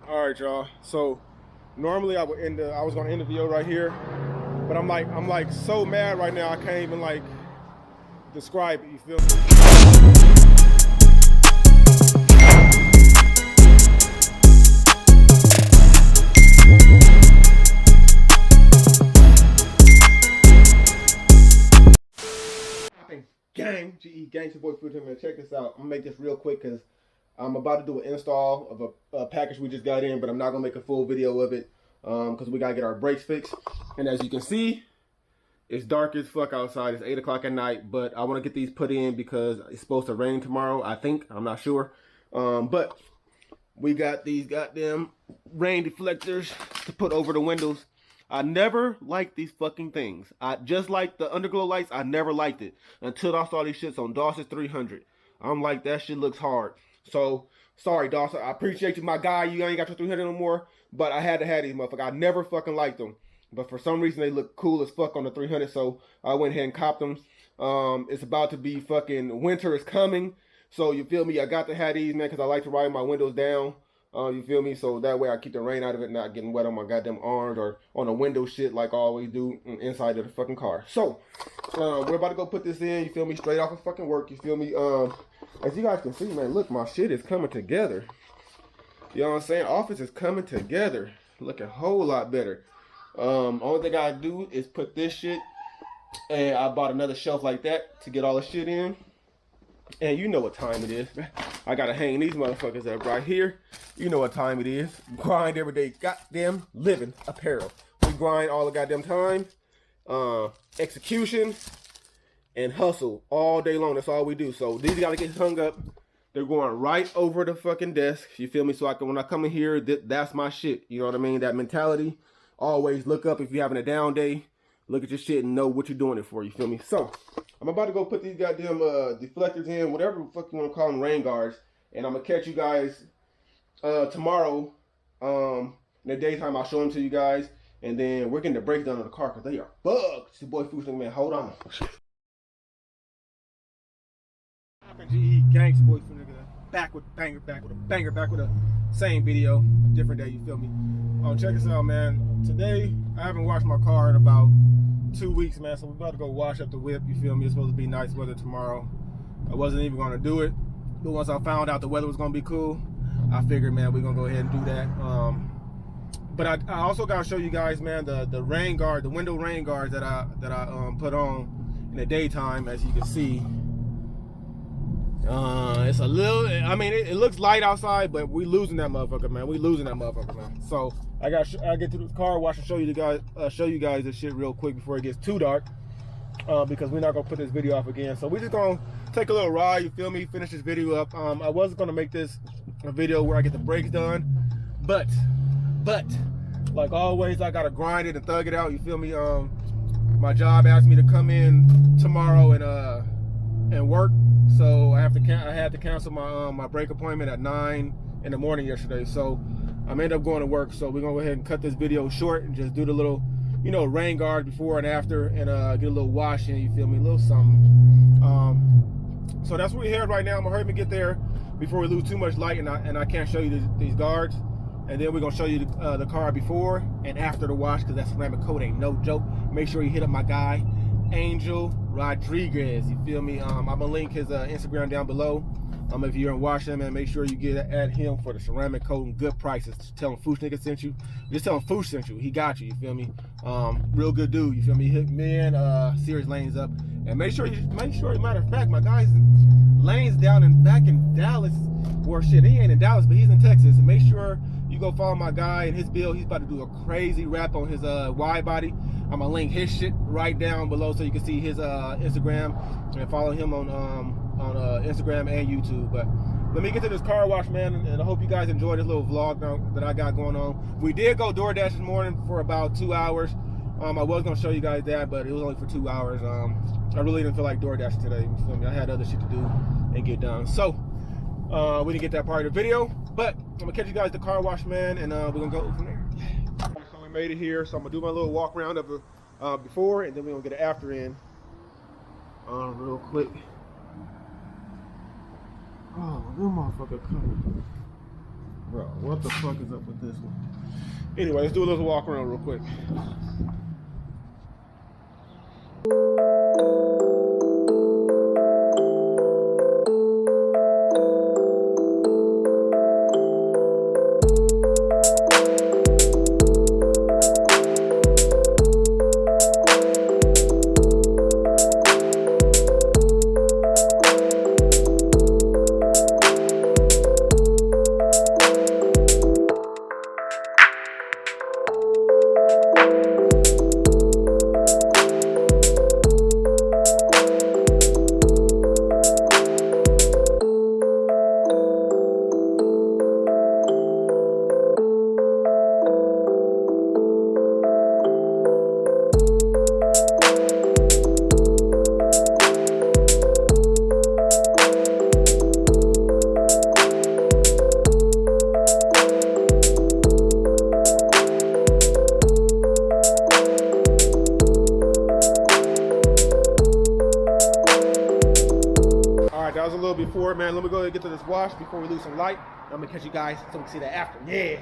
All right, y'all. So normally I was gonna end the video right here, but I'm like so mad right now I can't even like describe it. You feel me? Gang, GE Gang, your boy Future, man. Check this out. I'm gonna make this real quick because I'm about to do an install of a package we just got in, but I'm not gonna make a full video of it because we gotta get our brakes fixed. And as you can see, it's dark as fuck outside. It's 8 o'clock at night, but I want to get these put in because it's supposed to rain tomorrow. I think. I'm not sure. But we got these goddamn rain deflectors to put over the windows. I never liked these fucking things. I just like the underglow lights. I never liked it until I saw these shits on Dawson's 300. I'm like, that shit looks hard. So, sorry, Dawson. I appreciate you, my guy. You ain't got your 300 no more. But I had to have these motherfuckers. I never fucking liked them. But for some reason, they look cool as fuck on the 300. So, I went ahead and copped them. It's about to be fucking winter is coming. So, you feel me? I got to have these, man, because I like to ride my windows down. You feel me? So that way I keep the rain out of it, not getting wet on my goddamn arms or on the window shit like I always do inside of the fucking car. So, we're about to go put this in, you feel me? Straight off of fucking work, you feel me? As you guys can see, man, look, my shit is coming together. You know what I'm saying? Office is coming together. Looking a whole lot better. Only thing I do is put this shit, and I bought another shelf like that to get all the shit in. And you know what time it is. I gotta hang these motherfuckers up right here. You know what time it is. Grind every day. Goddamn living apparel. We grind all the goddamn time. Execution and hustle all day long. That's all we do. So these gotta get hung up. They're going right over the fucking desk. You feel me? So I can, when I come in here, that's my shit. You know what I mean? That mentality. Always look up if you're having a down day. Look at your shit and know what you're doing it for. You feel me? So I'm about to go put these goddamn deflectors in, whatever the fuck you want to call them, rain guards. And I'm going to catch you guys tomorrow. In the daytime, I'll show them to you guys. And then we're getting the brakes done on the car because they are bugged. It's your boy Fuchs, man. Hold on. GE Gang, your boy Fuchs, back with a banger, back with a same video, different day, you feel me? Check this out, man. Today, I haven't washed my car in about 2 weeks, man, so we're about to go wash up the whip, you feel me? It's supposed to be nice weather tomorrow. I wasn't even going to do it, but once I found out the weather was going to be cool, I figured, man, we're going to go ahead and do that. But I also got to show you guys, man, the rain guard, the window rain guards that I put on in the daytime, as you can see. It's a little, I mean, it looks light outside, but we losing that motherfucker, man. We losing that motherfucker, man. So I get to the car wash and show you guys this shit real quick before it gets too dark, because we're not gonna put this video off again. So we're just gonna take a little ride, you feel me? Finish this video up. I was gonna make this a video where I get the brakes done, but like always, I gotta grind it and thug it out. You feel me? My job asked me to come in tomorrow and work. So I had to cancel my brake appointment at 9 in the morning yesterday. So I ended up going to work. So we're gonna go ahead and cut this video short and just do the little, you know, rain guard before and after, and get a little wash in. You feel me? A little something. So that's where we're headed right now. I'm gonna hurry up and get there before we lose too much light, and I can't show you these guards. And then we're gonna show you the car before and after the wash, because that ceramic coat ain't no joke. Make sure you hit up my guy Angel Rodriguez, you feel me? I'm gonna link his Instagram down below. If you're in Washington, man, make sure you get at him for the ceramic coat and good prices. Tell him Foosh nigga sent you. Just tell him Foosh sent you. He got you feel me? Real good dude, you feel me? Hit me and Sirius lanes up. And make sure, matter of fact, my guy's lanes down and back in Dallas, or shit, he ain't in Dallas, but he's in Texas. And make sure you go follow my guy and his build. He's about to do a crazy rap on his wide body. I'm gonna link his shit right down below so you can see his Instagram and follow him on Instagram and YouTube. But let me get to this car wash, man, and I hope you guys enjoy this little vlog that I got going on. We did go DoorDash this morning for about 2 hours. I was gonna show you guys that, but it was only for 2 hours. I really didn't feel like DoorDash today. You feel me? I had other shit to do and get done. So we didn't get that part of the video, but I'm gonna catch you guys at the car wash, man, and we're gonna go from there. So we made it here, so I'm gonna do my little walk around of the before, and then we're gonna get an after in real quick. Oh, good motherfucker coming. Bro, what the fuck is up with this one? Anyway, let's do a little walk around real quick. That was a little before, man. Let me go ahead and get to this wash before we lose some light. I'm gonna catch you guys so we can see that after. Yeah.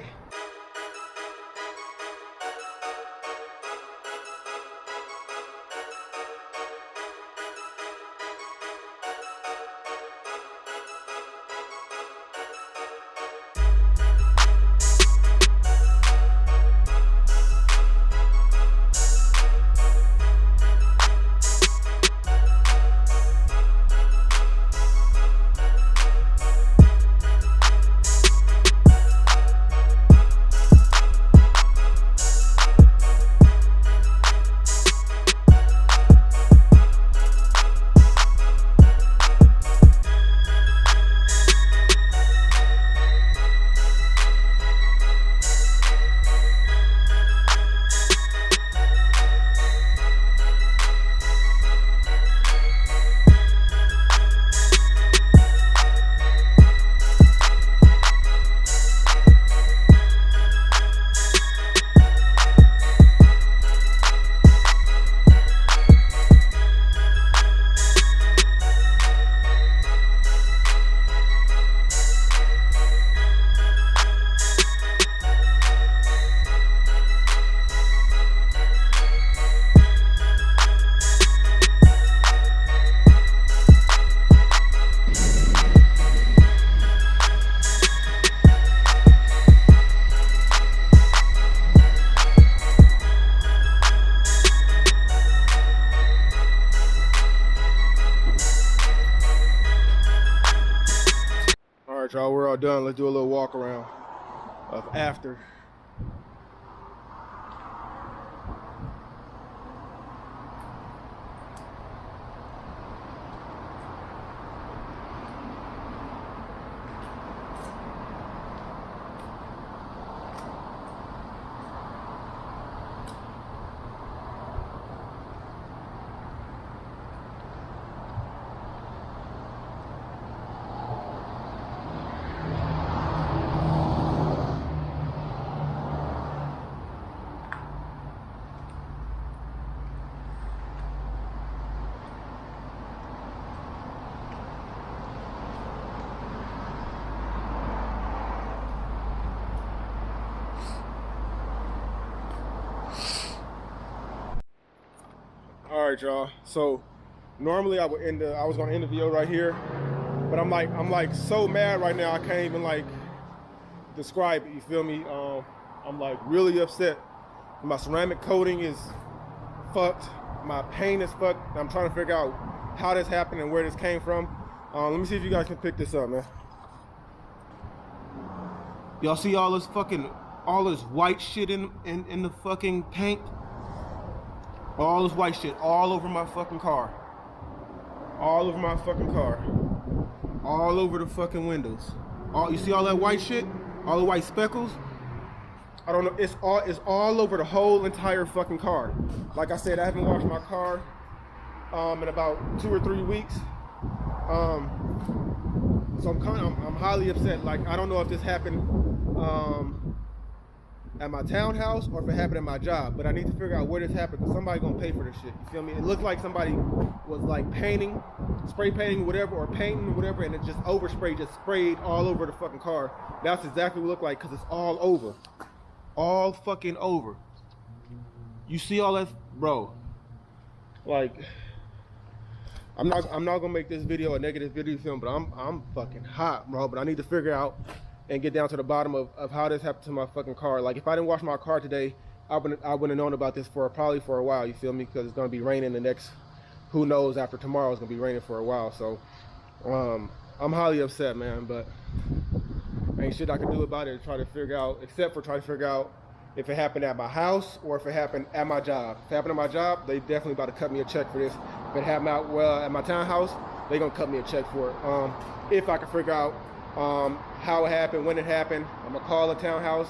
All right, y'all, we're all done. Let's do a little walk around of after. All right, y'all. So normally I was gonna end the video right here, but I'm like so mad right now I can't even like describe it. You feel me? I'm like really upset. My ceramic coating is fucked. My paint is fucked. I'm trying to figure out how this happened and where this came from. Let me see if you guys can pick this up, man. Y'all see all this white shit in the fucking paint? All this white shit all over my fucking car. All over my fucking car. All over the fucking windows. You see all that white shit? All the white speckles? I don't know, it's all over the whole entire fucking car. Like I said, I haven't washed my car in about 2 or 3 weeks. So I'm highly upset. Like, I don't know if this happened at my townhouse or if it happened at my job. But I need to figure out where this happened because somebody's gonna pay for this shit. You feel me? It looked like somebody was like painting, spray painting, whatever, or painting, whatever, and it just oversprayed, just sprayed all over the fucking car. That's exactly what it looked like because it's all over. All fucking over. You see all that, bro? Like, I'm not gonna make this video a negative video film, but I'm fucking hot, bro. But I need to figure out and get down to the bottom of how this happened to my fucking car. Like, if I didn't wash my car today, I wouldn't have known about this probably for a while. You feel me? Because it's gonna be raining the next, who knows, after tomorrow it's gonna be raining for a while. So, I'm highly upset, man. But ain't shit I can do about it. Try to figure out, except for try to figure out if it happened at my house or if it happened at my job. If it happened at my job, they definitely about to cut me a check for this. If it happened at my townhouse, they gonna cut me a check for it. If I can figure out how it happened, when it happened, I'm gonna call the townhouse,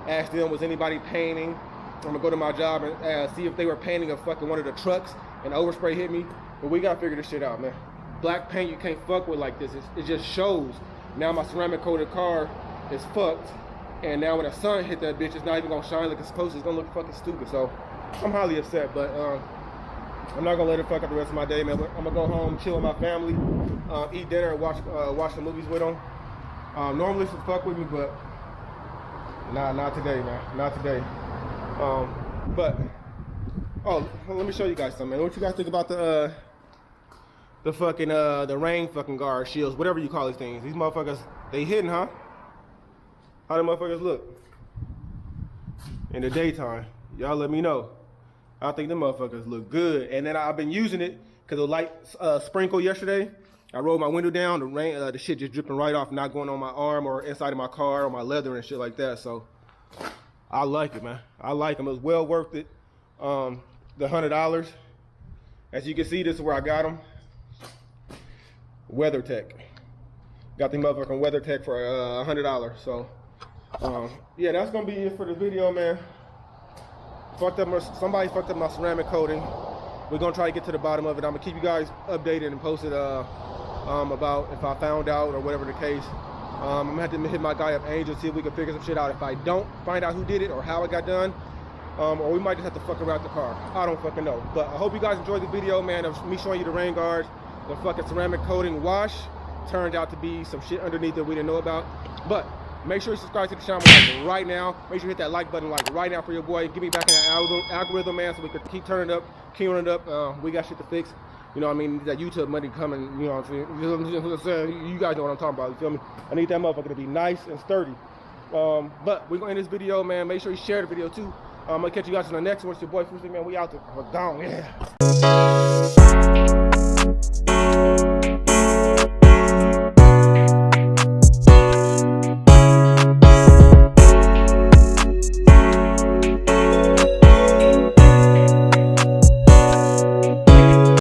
ask them was anybody painting. I'm gonna go to my job and see if they were painting a fucking one of the trucks and overspray hit me. But we gotta figure this shit out, man. Black paint you can't fuck with like this. It just shows. Now my ceramic coated car is fucked. And now when the sun hit that bitch, it's not even gonna shine like it's supposed to. It's gonna look fucking stupid. So I'm highly upset, but I'm not gonna let it fuck up the rest of my day, man. I'm gonna go home, chill with my family, eat dinner, and watch the movies with them. Normally she'd fuck with me, but not today, man. Not today. But let me show you guys something, man. What you guys think about the fucking the rain fucking guard shields, whatever you call these things? These motherfuckers, they hidden, huh? How the motherfuckers look in the daytime? Y'all let me know. I think the motherfuckers look good. And then I've been using it because the light sprinkled yesterday. I rolled my window down, the rain, the shit just dripping right off, not going on my arm or inside of my car or my leather and shit like that. So I like it, man. I like them. It was well worth it. The $100. As you can see, this is where I got them. WeatherTech. Got the motherfucking WeatherTech for $100. So. Yeah, that's gonna be it for the video, man. Somebody fucked up my ceramic coating. We're gonna try to get to the bottom of it. I'm gonna keep you guys updated and posted about if I found out or whatever the case. I'm gonna have to hit my guy up, Angel, see if we can figure some shit out. If I don't find out who did it or how it got done, or we might just have to fuck around the car. I don't fucking know. But I hope you guys enjoyed the video, man, of me showing you the rain guards. The fucking ceramic coating wash turned out to be some shit underneath that we didn't know about. But make sure you subscribe to the channel like right now. Make sure you hit that like button like right now for your boy. Get me back in that algorithm, man, so we could keep turning it up, queuing it up. We got shit to fix. You know what I mean? That YouTube money coming, you know what I'm saying? You guys know what I'm talking about, you feel me? I need that motherfucker to be nice and sturdy. But we're going to end this video, man. Make sure you share the video too. I'm going to catch you guys in the next one. It's your boy, Chrysler, man. We out there. We're gone, yeah.